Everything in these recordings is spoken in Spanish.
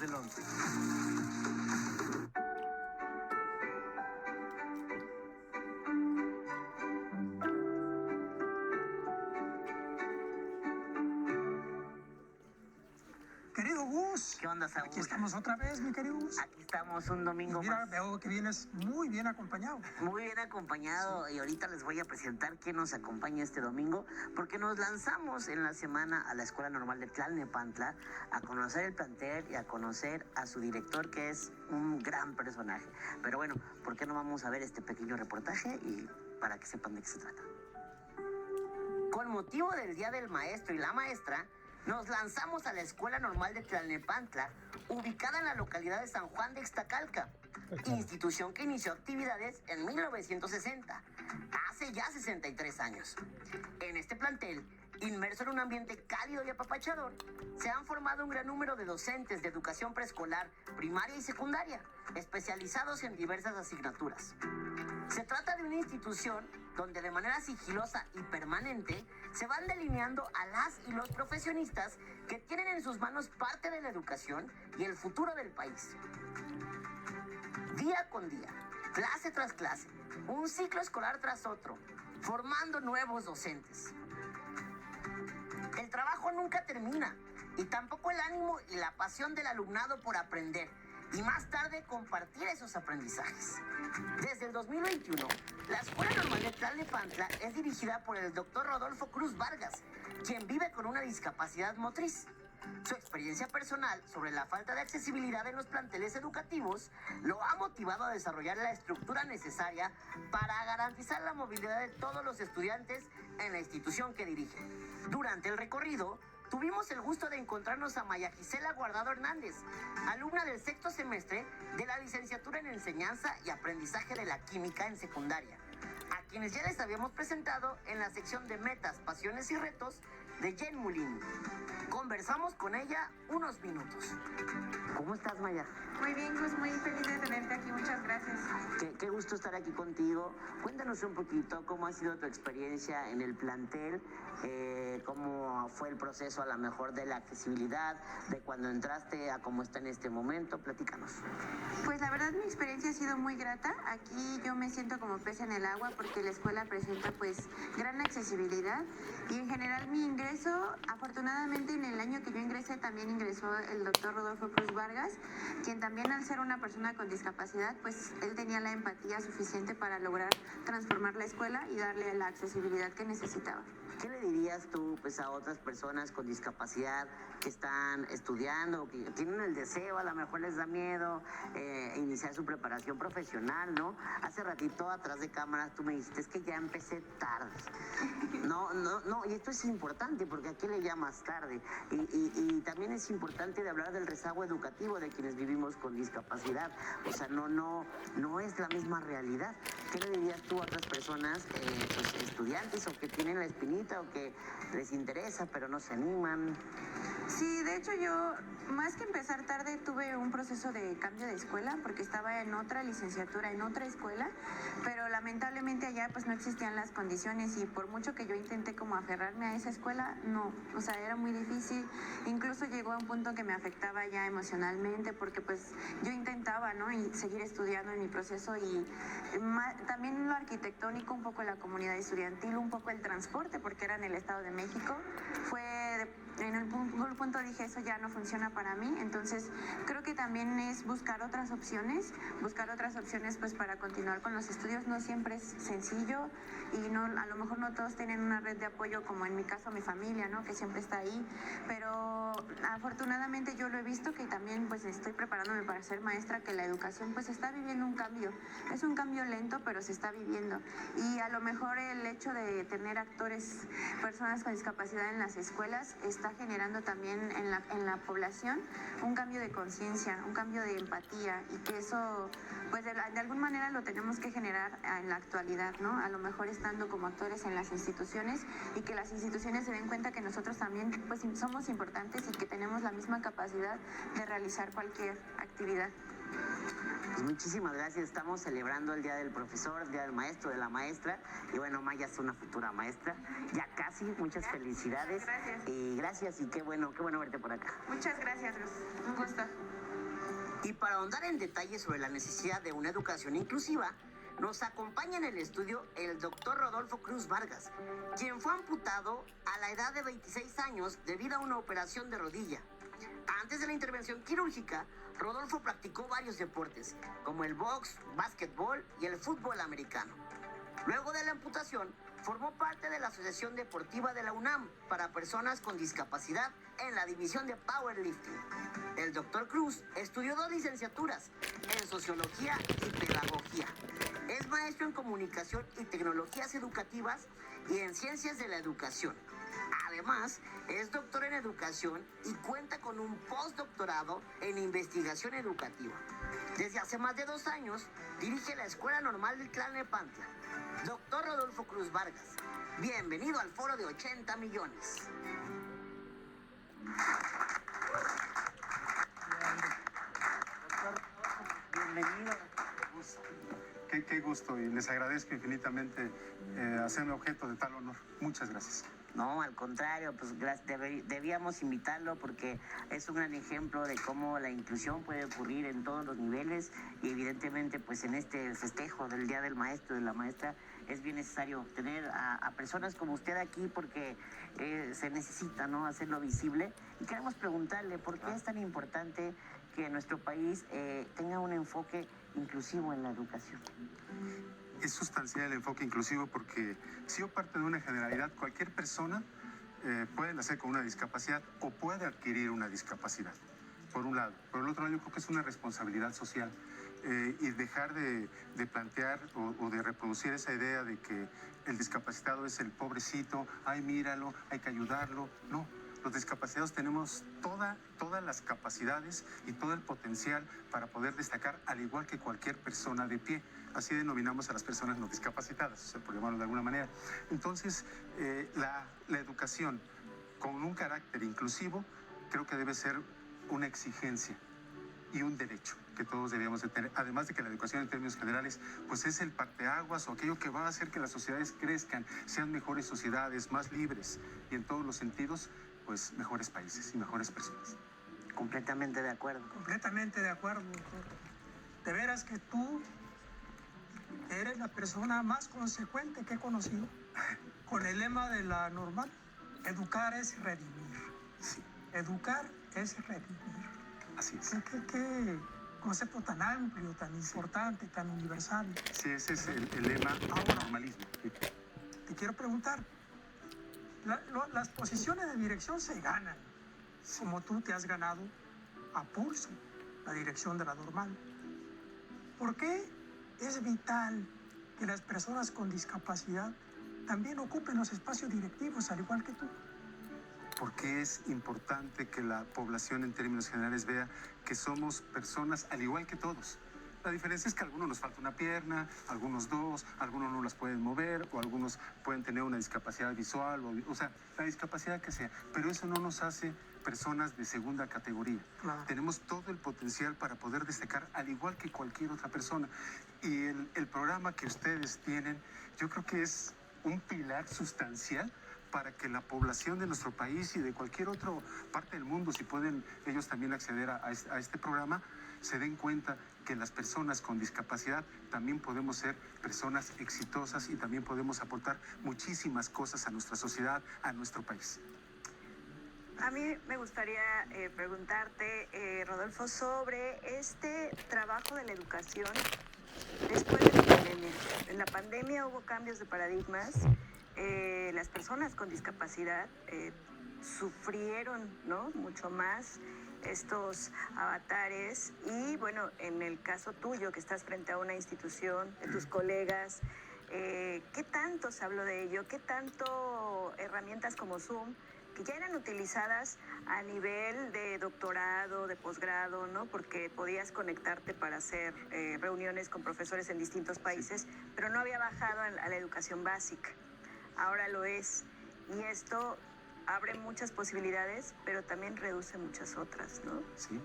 del 11. Querido Gus. ¿Qué onda, Saúl? Aquí estamos otra vez, mi querido Gus. Aquí estamos un domingo Mira, más. veo que vienes muy bien acompañado. Muy bien acompañado, y ahorita les voy a presentar quién nos acompaña este domingo, porque nos lanzamos en la semana a la Escuela Normal de Tlalnepantla a conocer el plantel y a conocer a su director, que es un gran personaje. Pero bueno, ¿por qué no vamos a ver este pequeño reportaje y para que sepan de qué se trata? Con motivo del Día del Maestro y la Maestra, nos lanzamos a la Escuela Normal de Tlalnepantla, ubicada en la localidad de San Juan de Ixtacalca, institución que inició actividades en 1960, hace ya 63 años. En este plantel, inmerso en un ambiente cálido y apapachador, se han formado un gran número de docentes de educación preescolar, primaria y secundaria, especializados en diversas asignaturas. Se trata de una institución donde de manera sigilosa y permanente se van delineando a las y los profesionistas que tienen en sus manos parte de la educación y el futuro del país. Día con día, clase tras clase, un ciclo escolar tras otro, formando nuevos docentes. El trabajo nunca termina, y tampoco el ánimo y la pasión del alumnado por aprender, y más tarde compartir esos aprendizajes. Desde el 2021, la Escuela Normal de Tlalnepantla es dirigida por el Dr. Rodolfo Cruz Vargas, quien vive con una discapacidad motriz. Su experiencia personal sobre la falta de accesibilidad en los planteles educativos lo ha motivado a desarrollar la estructura necesaria para garantizar la movilidad de todos los estudiantes en la institución que dirige. Durante el recorrido, tuvimos el gusto de encontrarnos a Maya Gisela Guardado Hernández, alumna del sexto semestre de la licenciatura en Enseñanza y Aprendizaje de la Química en secundaria, a quienes ya les habíamos presentado en la sección de Metas, Pasiones y Retos de Jen Mulini. Conversamos con ella unos minutos. ¿Cómo estás, Maya? Muy bien, Gus, muy feliz de tenerte aquí, muchas gracias. Qué gusto estar aquí contigo. Cuéntanos un poquito cómo ha sido tu experiencia en el plantel, cómo fue el proceso a lo mejor de la accesibilidad, de cuando entraste a cómo está en este momento. Platícanos. Pues la verdad mi experiencia ha sido muy grata. Aquí yo me siento como pez en el agua porque la escuela presenta pues gran accesibilidad y en general mi ingreso, afortunadamente en el año que yo ingresé también ingresó el doctor Rodolfo Cruz Vargas, quien también al ser una persona con discapacidad pues él tenía la empatía suficiente para lograr transformar la escuela y darle la accesibilidad que necesitaba. ¿Qué le dirías tú pues, a otras personas con discapacidad que están estudiando, que tienen el deseo, a lo mejor les da miedo iniciar su preparación profesional, ¿no? Hace ratito atrás de cámaras tú me dijiste, es que ya empecé tarde. No, y esto es importante porque ¿a qué le llamas tarde? Y también es importante de hablar del rezago educativo de quienes vivimos con discapacidad. O sea, no es la misma realidad. ¿Qué le dirías tú a otras personas, pues, estudiantes o que tienen la espinita o que les interesa pero no se animan? Sí, de hecho yo, más que empezar tarde, tuve un proceso de cambio de escuela porque estaba en otra licenciatura, en otra escuela, pero lamentablemente allá pues no existían las condiciones y por mucho que yo intenté como aferrarme a esa escuela, no, o sea, era muy difícil, incluso llegó a un punto que me afectaba ya emocionalmente porque pues yo intentaba, ¿no? Y seguir estudiando en mi proceso y también lo arquitectónico, un poco la comunidad estudiantil, un poco el transporte porque era en el Estado de México, en algún punto dije eso ya no funciona para mí, entonces creo que también es buscar otras opciones pues para continuar con los estudios. No siempre es sencillo y no, a lo mejor no todos tienen una red de apoyo como en mi caso mi familia, ¿no? Que siempre está ahí, pero afortunadamente yo lo he visto que también pues estoy preparándome para ser maestra, que la educación pues está viviendo un cambio, es un cambio lento pero se está viviendo y a lo mejor el hecho de tener actores, personas con discapacidad en las escuelas está generando también en la población un cambio de conciencia, un cambio de empatía y que eso pues de alguna manera lo tenemos que generar en la actualidad, ¿no? A lo mejor estando como actores en las instituciones y que las instituciones se den cuenta que nosotros también pues somos importantes y que tenemos la misma capacidad de realizar cualquier actividad. Pues muchísimas gracias, estamos celebrando el Día del Profesor, el Día del Maestro, de la Maestra, y bueno, Maya es una futura maestra, ya casi, muchas felicidades. Gracias. Y gracias y qué bueno verte por acá. Muchas gracias, Luz. Un gusto. Y para ahondar en detalles sobre la necesidad de una educación inclusiva, nos acompaña en el estudio el doctor Rodolfo Cruz Vargas, quien fue amputado a la edad de 26 años debido a una operación de rodilla. Antes de la intervención quirúrgica, Rodolfo practicó varios deportes, como el box, básquetbol y el fútbol americano. Luego de la amputación, formó parte de la Asociación Deportiva de la UNAM para personas con discapacidad en la división de powerlifting. El doctor Cruz estudió 2 licenciaturas en Sociología y Pedagogía. Es maestro en Comunicación y Tecnologías Educativas y en Ciencias de la Educación. Además, es doctor en Educación y cuenta con un postdoctorado en Investigación Educativa. Desde hace más de 2 años, dirige la Escuela Normal del Tlalnepantla. Doctor Rodolfo Cruz Vargas, bienvenido al foro de 80 millones. Bienvenido. Qué gusto, y les agradezco infinitamente hacerme objeto de tal honor. Muchas gracias. No, al contrario, pues debíamos invitarlo porque es un gran ejemplo de cómo la inclusión puede ocurrir en todos los niveles y evidentemente pues en este festejo del Día del Maestro y de la Maestra es bien necesario tener a personas como usted aquí porque se necesita, ¿no?, hacerlo visible. Y queremos preguntarle por qué es tan importante que nuestro país tenga un enfoque inclusivo en la educación. Es sustancial el enfoque inclusivo porque si yo parto de una generalidad, cualquier persona puede nacer con una discapacidad o puede adquirir una discapacidad, por un lado. Por el otro lado, yo creo que es una responsabilidad social y dejar de plantear o de reproducir esa idea de que el discapacitado es el pobrecito, ay, míralo, hay que ayudarlo. No. Los discapacitados tenemos todas las capacidades y todo el potencial para poder destacar, al igual que cualquier persona de pie. Así denominamos a las personas no discapacitadas, o sea, por llamarlo de alguna manera. Entonces, la educación con un carácter inclusivo creo que debe ser una exigencia y un derecho que todos deberíamos de tener. Además de que la educación en términos generales pues es el parteaguas o aquello que va a hacer que las sociedades crezcan, sean mejores sociedades, más libres y en todos los sentidos pues mejores países y mejores personas. Completamente de acuerdo. Completamente de acuerdo, doctor. De veras que tú eres la persona más consecuente que he conocido con el lema de la normal. Educar es redimir. Sí. Educar es redimir. Así es. ¿Qué concepto tan amplio, tan importante, tan universal? Sí, ese es el lema del normalismo. Sí. Te quiero preguntar, las posiciones de dirección se ganan, como tú te has ganado a pulso la dirección de la normal. ¿Por qué es vital que las personas con discapacidad también ocupen los espacios directivos, al igual que tú? Porque es importante que la población en términos generales vea que somos personas al igual que todos. La diferencia es que a algunos nos falta una pierna, algunos 2, algunos no las pueden mover o algunos pueden tener una discapacidad visual, o sea, la discapacidad que sea. Pero eso no nos hace personas de segunda categoría. Claro. Tenemos todo el potencial para poder destacar al igual que cualquier otra persona. Y el programa que ustedes tienen, yo creo que es un pilar sustancial para que la población de nuestro país y de cualquier otra parte del mundo, si pueden ellos también acceder a este programa, se den cuenta que las personas con discapacidad también podemos ser personas exitosas y también podemos aportar muchísimas cosas a nuestra sociedad, a nuestro país. A mí me gustaría preguntarte, Rodolfo, sobre este trabajo de la educación después de la pandemia. En la pandemia hubo cambios de paradigmas. Las personas con discapacidad sufrieron, ¿no?, mucho más estos avatares y bueno, en el caso tuyo que estás frente a una institución, de tus colegas, ¿qué tanto se habló de ello? ¿Qué tanto herramientas como Zoom, que ya eran utilizadas a nivel de doctorado, de posgrado, ¿no?, porque podías conectarte para hacer reuniones con profesores en distintos países, pero no había bajado a la educación básica? Ahora lo es, y esto abre muchas posibilidades, pero también reduce muchas otras, ¿no? Sí.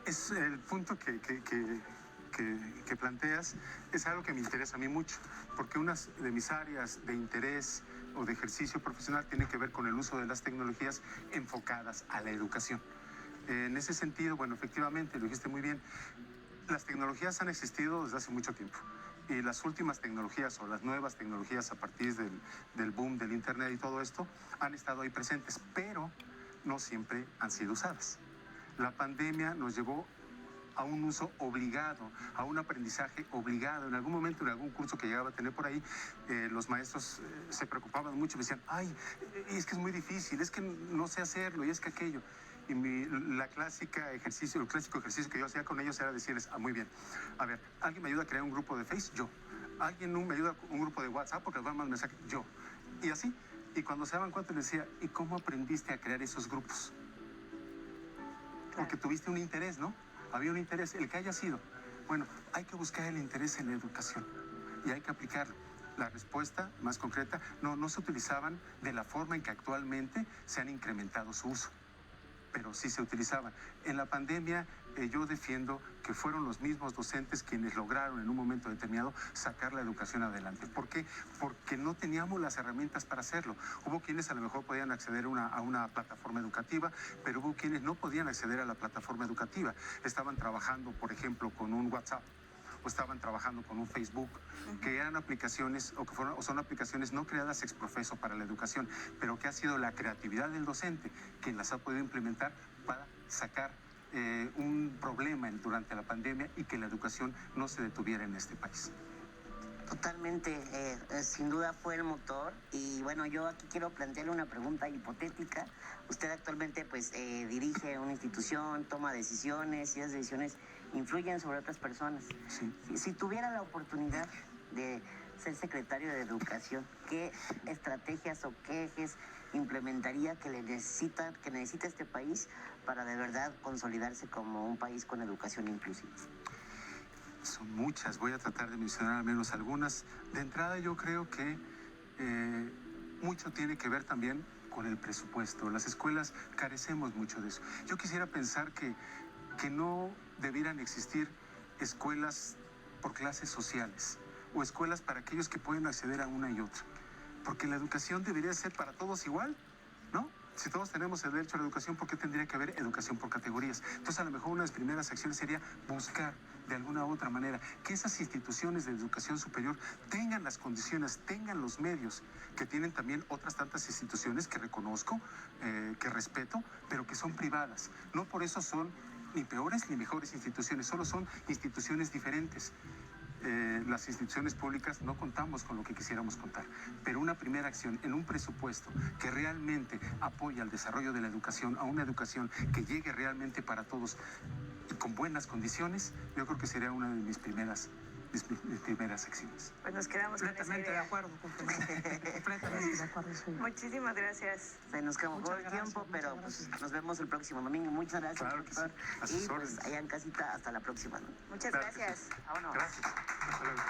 Es el punto que planteas, es algo que me interesa a mí mucho, porque una de mis áreas de interés o de ejercicio profesional tiene que ver con el uso de las tecnologías enfocadas a la educación. En ese sentido, bueno, efectivamente, lo dijiste muy bien, las tecnologías han existido desde hace mucho tiempo. Y las últimas tecnologías o las nuevas tecnologías a partir del boom del Internet y todo esto han estado ahí presentes, pero no siempre han sido usadas. La pandemia nos llevó a un uso obligado, a un aprendizaje obligado. En algún momento, en algún curso que llegaba a tener por ahí, los maestros se preocupaban mucho, me decían, ay, es que es muy difícil, es que no sé hacerlo, y es que aquello. Y el clásico ejercicio que yo hacía con ellos era decirles, muy bien, a ver, ¿alguien me ayuda a crear un grupo de Facebook? Yo. ¿Alguien me ayuda a un grupo de WhatsApp? Porque van más mensajes. Yo. Y así. Y cuando se daban cuenta les decía, ¿y cómo aprendiste a crear esos grupos? Porque tuviste un interés, ¿no? Había un interés, el que haya sido. Bueno, hay que buscar el interés en la educación y hay que aplicarlo. La respuesta más concreta, no se utilizaban de la forma en que actualmente se han incrementado su uso, pero sí se utilizaban. En la pandemia yo defiendo que fueron los mismos docentes quienes lograron en un momento determinado sacar la educación adelante. ¿Por qué? Porque no teníamos las herramientas para hacerlo. Hubo quienes a lo mejor podían acceder a una plataforma educativa, pero hubo quienes no podían acceder a la plataforma educativa. Estaban trabajando, por ejemplo, con un WhatsApp, o estaban trabajando con un Facebook, que eran aplicaciones o son aplicaciones no creadas ex profeso para la educación, pero que ha sido la creatividad del docente quien las ha podido implementar para sacar un problema durante la pandemia y que la educación no se detuviera en este país. Totalmente, sin duda fue el motor. Y bueno, yo aquí quiero plantearle una pregunta hipotética. Usted actualmente pues dirige una institución, toma decisiones y esas decisiones influyen sobre otras personas. Sí. Si tuviera la oportunidad de ser secretario de Educación, ¿qué estrategias o qué ejes implementaría que necesita este país para de verdad consolidarse como un país con educación inclusiva? Son muchas, voy a tratar de mencionar al menos algunas. De entrada yo creo que mucho tiene que ver también con el presupuesto. Las escuelas carecemos mucho de eso. Yo quisiera pensar que no debieran existir escuelas por clases sociales o escuelas para aquellos que pueden acceder a una y otra. Porque la educación debería ser para todos igual, ¿no? Si todos tenemos el derecho a la educación, ¿por qué tendría que haber educación por categorías? Entonces, a lo mejor una de las primeras acciones sería buscar de alguna u otra manera que esas instituciones de educación superior tengan las condiciones, tengan los medios que tienen también otras tantas instituciones que reconozco, que respeto, pero que son privadas. No por eso son ni peores ni mejores instituciones, solo son instituciones diferentes. Las instituciones públicas no contamos con lo que quisiéramos contar, pero una primera acción en un presupuesto que realmente apoya al desarrollo de la educación, a una educación que llegue realmente para todos y con buenas condiciones, yo creo que sería una de mis primeras acciones. Pues nos quedamos con esa Completamente de idea. acuerdo, completamente de acuerdo. Sí. Muchísimas gracias. Se nos acabó Muchas el gracias, tiempo, muchas pero gracias. pues, nos vemos el próximo domingo. Muchas gracias, Claro que sí. doctor. A sus Y pues órdenes. allá en casita, hasta la próxima, ¿no? Muchas Claro que sí. gracias. Vámonos. Gracias. Hasta luego.